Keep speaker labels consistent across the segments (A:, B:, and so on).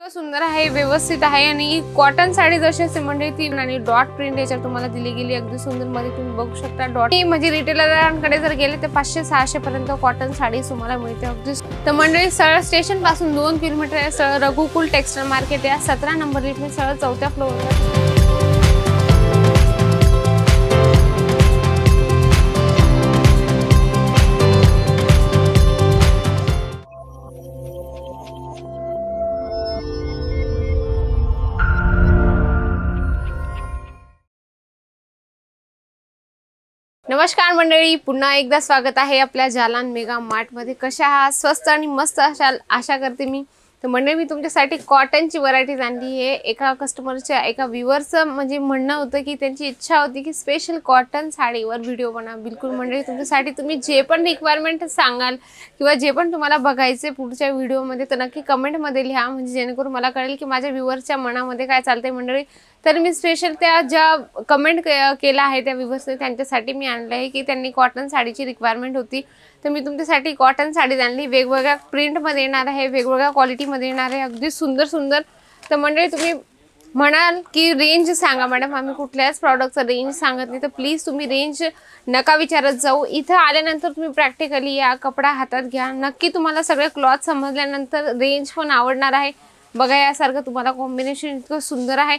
A: सुंदर आहे, व्यवस्थित आहे आणि कॉटन साडी जशी असते म्हणजे ती आणि डॉट प्रिंट याच्यावर तुम्हाला दिली गेली अगदी सुंदर मध्ये तुम्ही बघू शकता। डॉट म्हणजे रिटेलरांकडे जर गेले तर 500-600 पर्यंत कॉटन साडी तुम्हाला मिळते अगदी। तर मंडळी सरळ स्टेशन पासून 2 किलोमीटर आहे, सरळ रघुकुल टेक्सटाईल मार्केट या 17 नंबर लिफ्टने सरळ 4थ्या फ्लोअरवर। नमस्कार मंडळी, पुन्हा एकदा स्वागत आहे आपल्या जालान मेगा मार्ट मध्ये। कशा आहात? स्वस्त आणि मस्त असाल आशा करते मी। तर मंडळी मी तुमच्यासाठी कॉटनची व्हरायटीज आणली आहे। एका कस्टमरच्या एका व्ह्यूअरचं म्हणजे म्हणणं होतं की त्यांची इच्छा होती की स्पेशल कॉटन साडीवर व्हिडिओ बनवा। बिलकुल मंडळी, तुमच्यासाठी तुम्ही जे पण रिक्वायरमेंट सांगाल किंवा जे पण तुम्हाला बघायचे पुढच्या व्हिडिओमध्ये तर नक्की कमेंटमध्ये लिहा, म्हणजे जेणेकरून मला कळेल की माझ्या व्ह्यूअरच्या मनामध्ये काय चालतंय मंडळी। तर मी स्पेशल त्या ज्या कमेंट केला आहे त्या व्ह्यूअर्सने त्यांच्यासाठी मी आणलं आहे की त्यांनी कॉटन साडीची रिक्वायरमेंट होती। तर मी तुमच्यासाठी कॉटन साडी आणली, वेगवेगळ्या प्रिंटमध्ये येणार आहे, वेगवेगळ्या क्वालिटीमध्ये येणार आहे, अगदी सुंदर सुंदर। तर मंडळी तुम्ही म्हणाल की रेंज सांगा मॅडम, आम्ही कुठल्याच प्रॉडक्टचं रेंज सांगत नाही, तर प्लीज तुम्ही रेंज नका विचारत जाऊ। इथं आल्यानंतर तुम्ही प्रॅक्टिकली या, कपडा हातात घ्या, नक्की तुम्हाला सगळे क्लॉथ समजल्यानंतर रेंज पण आवडणार आहे। बघा यासारखं तुम्हाला कॉम्बिनेशन इतकं सुंदर आहे,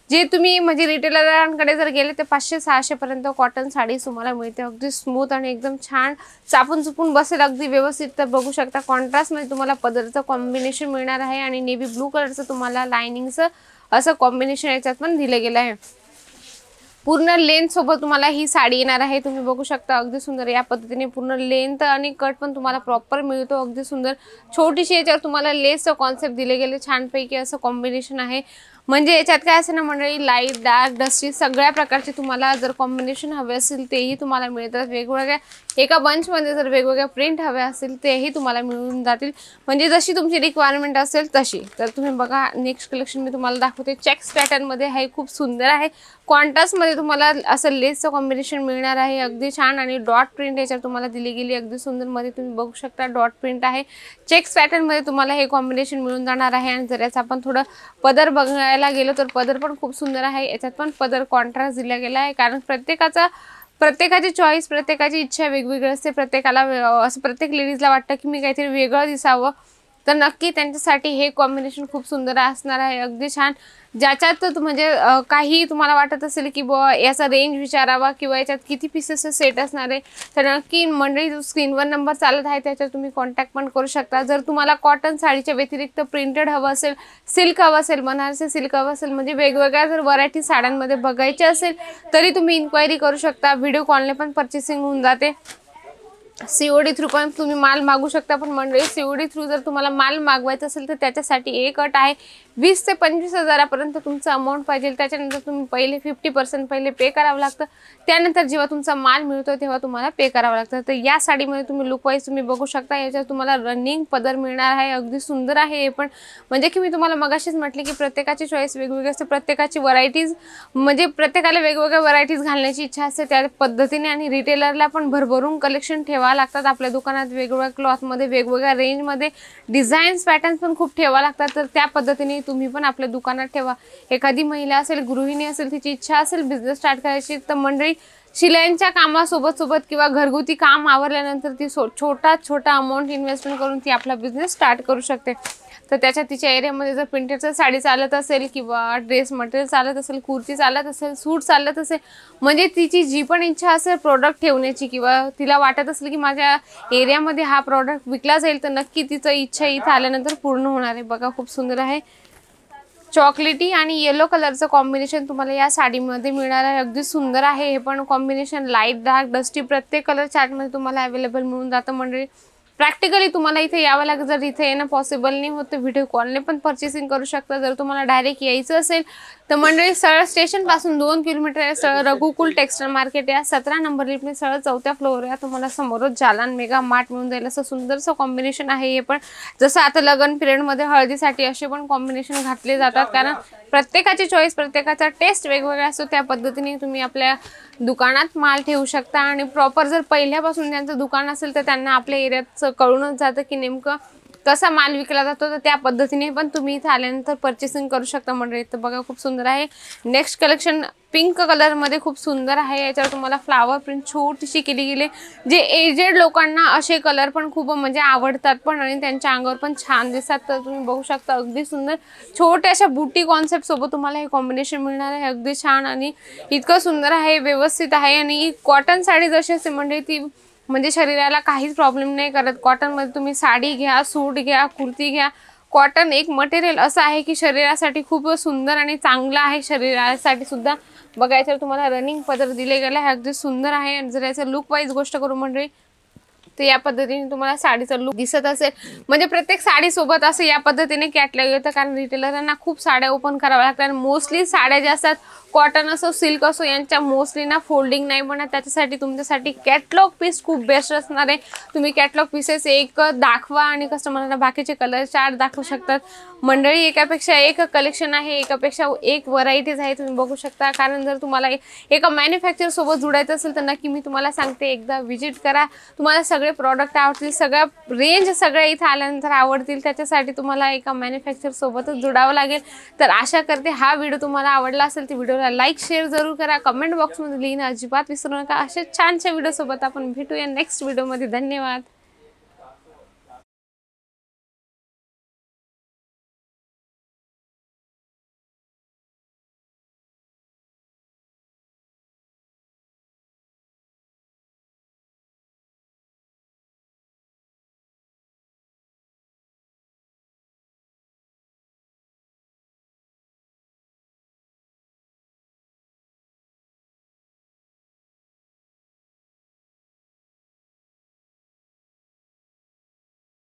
A: जे तुम्ही म्हणजे रिटेलरांकडे जर गेले तर 500-600 पर्यंत कॉटन साडी तुम्हाला मिळते अगदी स्मूथ आणि एकदम छान चापून चुपून बसेल अगदी व्यवस्थित। तर बघू शकता कॉन्ट्रास्ट मध्ये तुम्हाला पदरचं कॉम्बिनेशन मिळणार आहे आणि नेव्ही ब्लू कलरचं तुम्हाला लाइनिंगचं असं कॉम्बिनेशन याच्यात पण दिलं गेलं आहे। पूर्ण लेंथ सोबत तुम्हाला ही साडी येणार आहे, तुम्ही बघू शकता अगदी सुंदर या पद्धतीने पूर्ण लेंथ आणि कट पण तुम्हाला प्रॉपर मिळतो अगदी सुंदर। छोटीशी याच्यावर तुम्हाला लेसचं कॉन्सेप्ट दिले गेले, छानपैकी असं कॉम्बिनेशन आहे। म्हणजे याच्यात काय असेल ना मंडळी, लाईट डार्क डस्टी सगळ्या प्रकारचे तुम्हाला जर कॉम्बिनेशन हवे असेल तेही तुम्हाला मिळतात। वेगवेगळ्या एका बंचमध्ये जर वेगवेगळ्या प्रिंट हवे असेल तेही तुम्हाला मिळून जातील, म्हणजे जशी तुमची रिक्वायरमेंट असेल तशी। तर तुम्ही बघा नेक्स्ट कलेक्शन मी तुम्हाला दाखवते, चेक्स पॅटर्न मध्ये आहे, खूप सुंदर आहे। कॉन्ट्रास्ट मध्ये तुम्हाला असं लेसचं कॉम्बिनेशन मिळणार आहे अगदी छान आणि डॉट प्रिंट याच्यावर तुम्हाला दिली गेली अगदी सुंदर मध्ये तुम्ही बघू शकता डॉट प्रिंट आहे। चेक्स पॅटर्न मध्ये तुम्हाला हे कॉम्बिनेशन मिळून जाणार आहे। आणि जर याचा आपण थोडं पदर बघायला गेलो तर पदर पण खूप सुंदर आहे, याच्यात पण पदर कॉन्ट्रास्ट दिला गेला आहे, कारण प्रत्येकाची चॉईस प्रत्येकाची इच्छा वेगवेगळी असते। प्रत्येकाला असं प्रत्येक लेडीजला वाटतं की मी काहीतरी वेगळं दिसावं, तर नक्की त्यांच्यासाठी हे कॉम्बिनेशन खूप सुंदर असणार आहे अगदी छान। ज्याच्यात म्हणजे काही तुम्हाला वाटत असेल की बुवा याचा रेंज विचारावा किंवा याच्यात किती पीसेस सेट असणार आहे, तर नक्की मंडळी स्क्रीनवर नंबर चालत आहे त्याच्यावर तुम्ही कॉन्टॅक्ट पण करू शकता। जर तुम्हाला कॉटन साडीच्या व्यतिरिक्त प्रिंटेड हवं असेल, सिल्क हवं असेल, बनारसी सिल्क हवं असेल, म्हणजे वेगवेगळ्या जर व्हरायटी साड्यांमध्ये बघायचे असेल तरी तुम्ही इन्क्वायरी करू शकता। व्हिडिओ कॉलने पण पर्चेसिंग होऊन जाते, सीओडी थ्रू पण तुम्ही माल मागू शकता। पण मंडळी सीओडी थ्रू जर तुम्हाला माल मागवायचा असेल तर त्याच्यासाठी एक अट आहे, 20 ते 25 हजारापर्यंत तुमचं अमाऊंट पाहिजे। त्याच्यानंतर तुम्ही पहिले 50% पहिले पे करावं लागतं, त्यानंतर जेव्हा तुमचा माल मिळतो तेव्हा तुम्हाला पे करावं लागतं। तर या साडीमध्ये तुम्ही लुक वाईज तुम्ही बघू शकता, याच्यात तुम्हाला रनिंग पदर मिळणार आहे अगदी सुंदर आहे हे पण। म्हणजे की मी तुम्हाला मगाशीच म्हटले की प्रत्येकाची चॉईस वेगवेगळी असते, प्रत्येकाची व्हरायटीज म्हणजे प्रत्येकाला वेगवेगळ्या व्हरायटीज घालण्याची इच्छा असते त्या पद्धतीने, आणि रिटेलरला पण भरभरून कलेक्शन ठेवावं लागतात आपल्या दुकानात। वेगवेगळ्या क्लॉथमध्ये वेगवेगळ्या रेंजमध्ये डिझाईन्स पॅटर्न्स पण खूप ठेवावं लागतात, तर त्या पद्धतीने तुम्ही पण आपल्या दुकानात ठेवा। एखादी महिला असेल, गृहिणी असेल, तिची इच्छा असेल बिझनेस स्टार्ट करायची, तर मंडळी शिलाईच्या कामासोबत किंवा घरगुती काम आवरल्यानंतर ती छोटा अमाऊंट इन्व्हेस्टमेंट करून ती आपला बिझनेस स्टार्ट करू शकते। तर त्याच्या तिच्या एरियामध्ये जर प्रिंटेडचं साडी चालत असेल किंवा ड्रेस मटेरियल चालत असेल, कुर्ती चालत असेल, सूट चालत असेल, म्हणजे तिची जी पण इच्छा असेल प्रोडक्ट ठेवण्याची किंवा तिला वाटत असेल की माझ्या एरियामध्ये हा प्रोडक्ट विकला जाईल, तर नक्की तिचं इच्छा इथं आल्यानंतर पूर्ण होणार आहे। बघा खूप सुंदर आहे, चॉकलेटी आणि येलो कलरचं कॉम्बिनेशन तुम्हाला या साडीमध्ये मिळणार आहे अगदी सुंदर आहे हे पण कॉम्बिनेशन। लाईट डार्क डस्टी प्रत्येक कलर चार्टमध्ये तुम्हाला अवेलेबल मिळून जातं मंडळी। प्रॅक्टिकली तुम्हाला इथे यावं लागेल, जर इथे येणं पॉसिबल नाही होत तर व्हिडिओ कॉलने पण पर्चेसिंग करू शकता। जर तुम्हाला डायरेक्ट यायचं असेल तर मंडळी सरळ स्टेशन पासून 2 किलोमीटर आहे, सरळ रघुकुल टेक्सटाईल मार्केट या 17 नंबर लिफ्टने सरळ 4थ्या फ्लोअर या तुम्हाला समोरच जालान मेगा मार्ट मिळून जाईल। असं सुंदरसं कॉम्बिनेशन आहे हे पण। जसं आता लग्न पिरियडमध्ये हळदीसाठी असे पण कॉम्बिनेशन घातले जातात, कारण प्रत्येकाची चॉईस प्रत्येकाचा टेस्ट वेगवेगळा असतो, त्या पद्धतीने तुम्ही आपल्या दुकानात माल ठेवू शकता। आणि प्रॉपर जर पहिल्यापासून त्यांचं दुकान असेल तर त्यांना आपल्या एरियात कळूनच जातं की नेमकं कसा माल विकला जातो तर त्या पद्धतीने पण तुम्ही इथे आल्यानंतर परचेसिंग करू शकता मंडळी। तर बघा खूप सुंदर आहे। नेक्स्ट कलेक्शन पिंक कलर मध्ये खूप सुंदर आहे। याच्यावर तुम्हाला फ्लावर प्रिंट छोटीशी केली गेली। जे एजेड लोकांना असे कलर पण खूप म्हणजे आवडतात पण आणि त्यांच्या अंगावर पण छान दिसतात। तर तुम्ही बघू शकता अगदी सुंदर छोट्याशा बुटी कॉन्सेप्ट सोबत तुम्हाला हे कॉम्बिनेशन मिळणार आहे। अगदी छान आणि इतकं सुंदर आहे, व्यवस्थित आहे आणि कॉटन साडी जशी असते म्हणजे ती म्हणजे शरीराला काहीच प्रॉब्लेम नाही करत। कॉटन मध्ये तुम्ही साडी घ्या, सूट घ्या, कुर्ती घ्या, कॉटन एक मटेरियल असं आहे की शरीरासाठी खूप सुंदर आणि चांगलं आहे, शरीरासाठी सुद्धा। बघायचं तुम्हाला रनिंग पदर दिले गेले आहे, अगदी सुंदर आहे। आणि जर याचं लुक वाईज गोष्ट करू मंडळी तर या पद्धतीने तुम्हाला साडीचा लुक दिसत असेल। म्हणजे प्रत्येक साडी सोबत असं या पद्धतीने कॅटलॉग येतं, कारण रिटेलरांना खूप साड्या ओपन कराव्या लागतात आणि मोस्टली साड्या ज्या असतात कॉटन असो सिल्क असो यांच्या मोस्टली ना फोल्डिंग नाही बनत। त्याच्यासाठी तुमच्यासाठी कॅटलॉग पीस खूप बेस्ट असणार आहे। तुम्ही कॅटलॉग पीसेस एक दाखवा आणि कस्टमरला बाकीचे कलर चार्ट दाखवू शकतात मंडळी। एकापेक्षा एक कलेक्शन आहे, एकापेक्षा एक व्हरायटीज आहे, तुम्ही बघू शकता। कारण जर तुम्हाला एका मॅन्युफॅक्चर सोबत जुडायचं असेल तर नक्की मी तुम्हाला सांगते एकदा व्हिजिट करा, तुम्हाला सगळे प्रॉडक्ट आवडतील, सगळ्या रेंज सगळ्या इथे आल्यानंतर आवडतील। त्याच्यासाठी तुम्हाला एका मॅन्युफॅक्चर सोबतच जुडावं लागेल। तर आशा करते हा व्हिडिओ तुम्हाला आवडला असेल तर व्हिडिओला लाईक शेअर जरूर करा, कमेंट बॉक्समध्ये लिहिणं अजिबात विसरू नका। अशा छानशा व्हिडिओ सोबत आपण भेटूया नेक्स्ट व्हिडिओमध्ये। धन्यवाद।